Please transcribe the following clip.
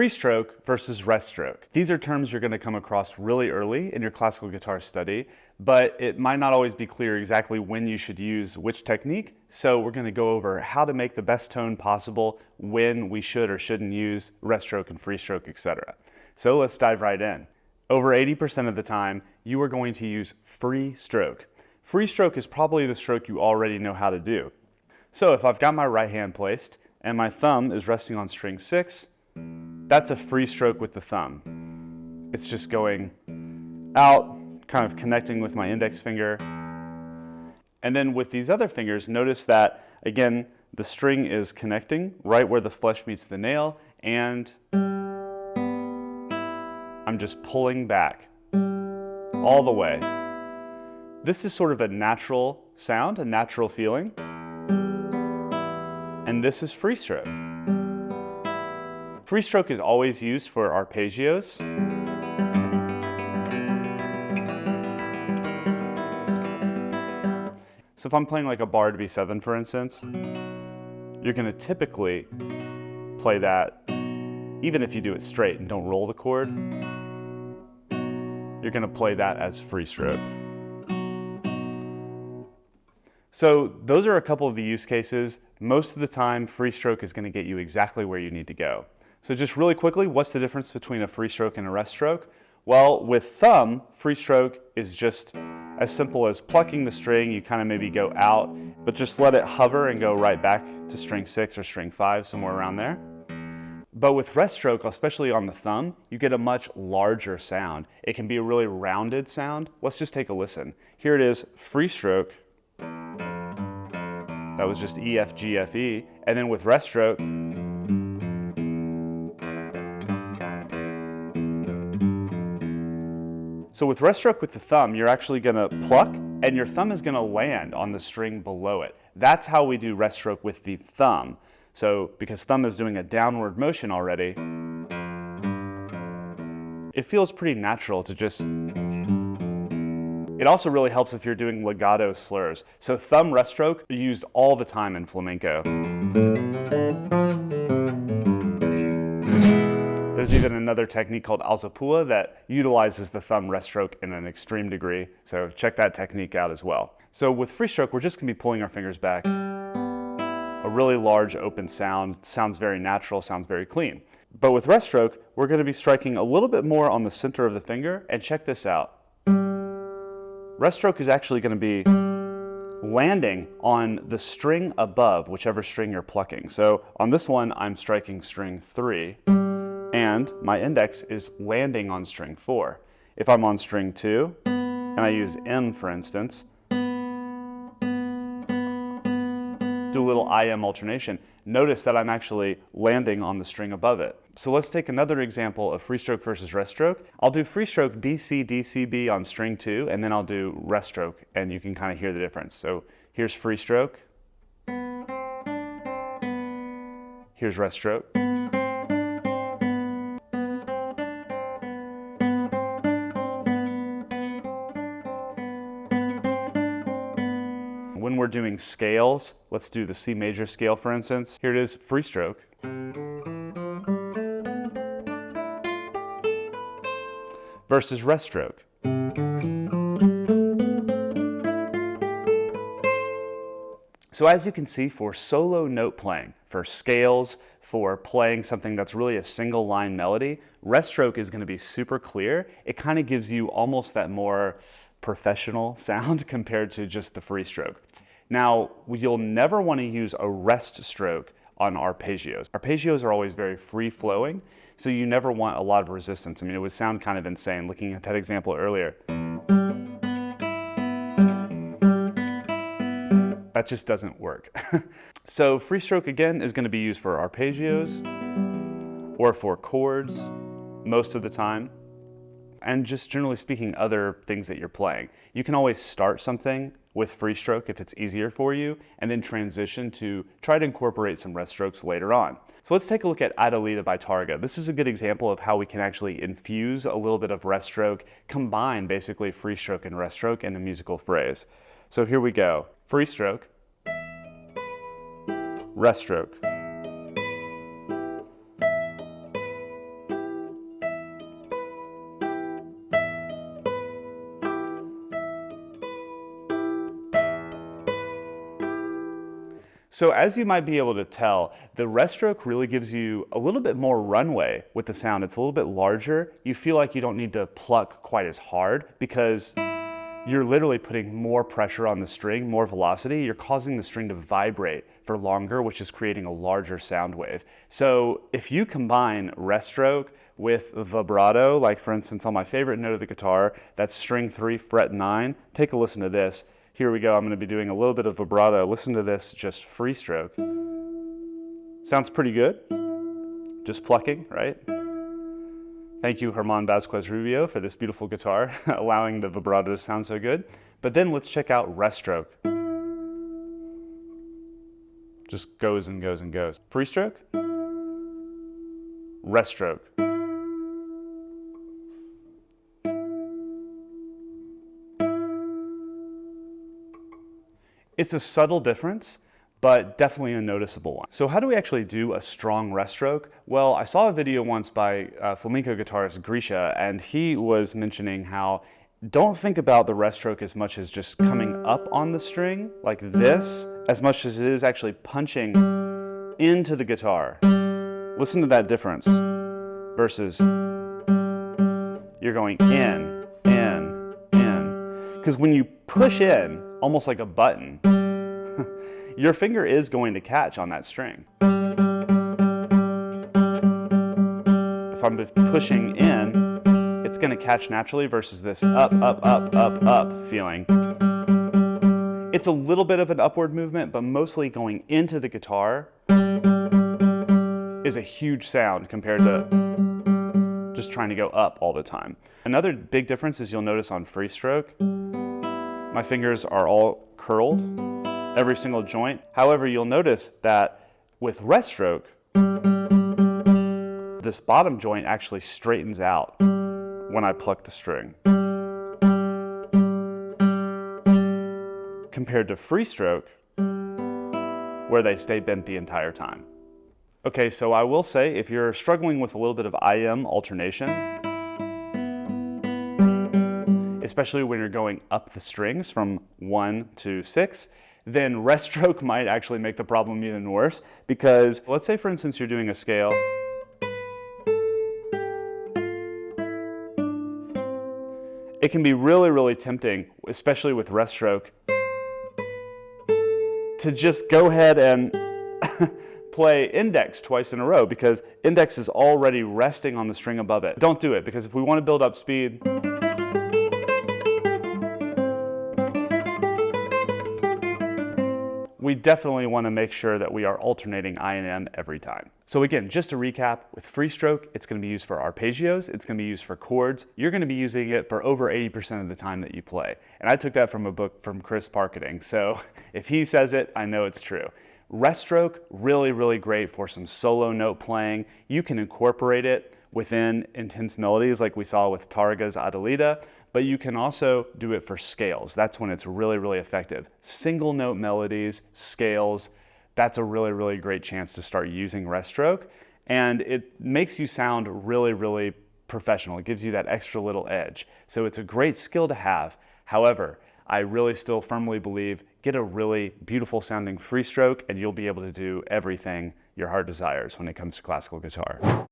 Free stroke versus rest stroke. These are terms you're going to come across really early in your classical guitar study, but it might not always be clear exactly when you should use which technique. So we're going to go over how to make the best tone possible, when we should or shouldn't use rest stroke and free stroke, etc. So let's dive right in. Over 80% of the time, you are going to use free stroke. Free stroke is probably the stroke you already know how to do. So if I've got my right hand placed and my thumb is resting on string 6, that's a free stroke with the thumb. It's just going out, kind of connecting with my index finger. And then with these other fingers, notice that, again, the string is connecting right where the flesh meets the nail, and I'm just pulling back all the way. This is sort of a natural sound, a natural feeling. And this is free stroke. Free stroke is always used for arpeggios. So if I'm playing like a bar to B7, for instance, you're going to typically play that, even if you do it straight and don't roll the chord, you're going to play that as free stroke. So those are a couple of the use cases. Most of the time, free stroke is going to get you exactly where you need to go. So just really quickly, what's the difference between a free stroke and a rest stroke? Well, with thumb, free stroke is just as simple as plucking the string. You kind of maybe go out, but just let it hover and go right back to string 6 or string 5, somewhere around there. But with rest stroke, especially on the thumb, you get a much larger sound. It can be a really rounded sound. Let's just take a listen. Here it is, free stroke. That was just E, F, G, F, E. And then with rest stroke, so with rest stroke with the thumb, you're actually going to pluck, and your thumb is going to land on the string below it. That's how we do rest stroke with the thumb. So because thumb is doing a downward motion already, it feels pretty natural to just... It also really helps if you're doing legato slurs. So thumb rest stroke are used all the time in flamenco. There's even another technique called alzapua that utilizes the thumb rest stroke in an extreme degree. So check that technique out as well. So with free stroke, we're just going to be pulling our fingers back. A really large open sound, sounds very natural, sounds very clean. But with rest stroke, we're going to be striking a little bit more on the center of the finger, and check this out. Rest stroke is actually going to be landing on the string above, whichever string you're plucking. So on this one, I'm striking string 3, and my index is landing on string 4. If I'm on string 2, and I use M for instance, do a little IM alternation, notice that I'm actually landing on the string above it. So let's take another example of free stroke versus rest stroke. I'll do free stroke B, C, D, C, B on string 2, and then I'll do rest stroke, and you can kind of hear the difference. So here's free stroke. Here's rest stroke. When we're doing scales, let's do the C major scale for instance. Here it is, free stroke. Versus rest stroke. So as you can see, for solo note playing, for scales, for playing something that's really a single line melody, rest stroke is going to be super clear. It kind of gives you almost that more professional sound compared to just the free stroke. Now, you'll never want to use a rest stroke on arpeggios. Arpeggios are always very free-flowing, so you never want a lot of resistance. I mean, it would sound kind of insane looking at that example earlier. That just doesn't work. So free stroke, again, is going to be used for arpeggios or for chords most of the time, and just generally speaking, other things that you're playing. You can always start something with free stroke if it's easier for you, and then transition to try to incorporate some rest strokes later on. So let's take a look at Adelita by Tarrega. This is a good example of how we can actually infuse a little bit of rest stroke, combine basically free stroke and rest stroke in a musical phrase. So here we go. Free stroke, rest stroke, So as you might be able to tell, the rest stroke really gives you a little bit more runway with the sound. It's a little bit larger. You feel like you don't need to pluck quite as hard because you're literally putting more pressure on the string, more velocity. You're causing the string to vibrate for longer, which is creating a larger sound wave. So if you combine rest stroke with vibrato, like for instance on my favorite note of the guitar, that's string 3, fret 9, take a listen to this. Here we go, I'm going to be doing a little bit of vibrato. Listen to this, just free stroke. Sounds pretty good. Just plucking, right? Thank you, Herman Vasquez Rubio, for this beautiful guitar, allowing the vibrato to sound so good. But then let's check out rest stroke. Just goes and goes and goes. Free stroke, rest stroke. It's a subtle difference, but definitely a noticeable one. So how do we actually do a strong rest stroke? Well, I saw a video once by flamenco guitarist Grisha, and he was mentioning how don't think about the rest stroke as much as just coming up on the string like this, as much as it is actually punching into the guitar. Listen to that difference versus you're going in. Because when you push in, almost like a button, your finger is going to catch on that string. If I'm pushing in, it's going to catch naturally versus this up feeling. It's a little bit of an upward movement, but mostly going into the guitar is a huge sound compared to just trying to go up all the time. Another big difference is you'll notice on free stroke, my fingers are all curled, every single joint. However, you'll notice that with rest stroke, this bottom joint actually straightens out when I pluck the string. Compared to free stroke, where they stay bent the entire time. Okay, so I will say, if you're struggling with a little bit of IM alternation, especially when you're going up the strings from 1 to 6, then rest stroke might actually make the problem even worse, because let's say for instance you're doing a scale. It can be really tempting, especially with rest stroke, to just go ahead and play index twice in a row, because index is already resting on the string above it. Don't do it, because if we want to build up speed, we definitely want to make sure that we are alternating I and M every time. So again, just to recap, with free stroke, it's going to be used for arpeggios, it's going to be used for chords. You're going to be using it for over 80% of the time that you play. And I took that from a book from Chris Parketing, so if he says it, I know it's true. Rest stroke, really great for some solo note playing. You can incorporate it within intense melodies like we saw with Tarrega's Adelita, but you can also do it for scales. That's when it's really effective. Single note melodies, scales, that's a really great chance to start using rest stroke. And it makes you sound really professional. It gives you that extra little edge. So it's a great skill to have. However, I really still firmly believe get a really beautiful sounding free stroke and you'll be able to do everything your heart desires when it comes to classical guitar.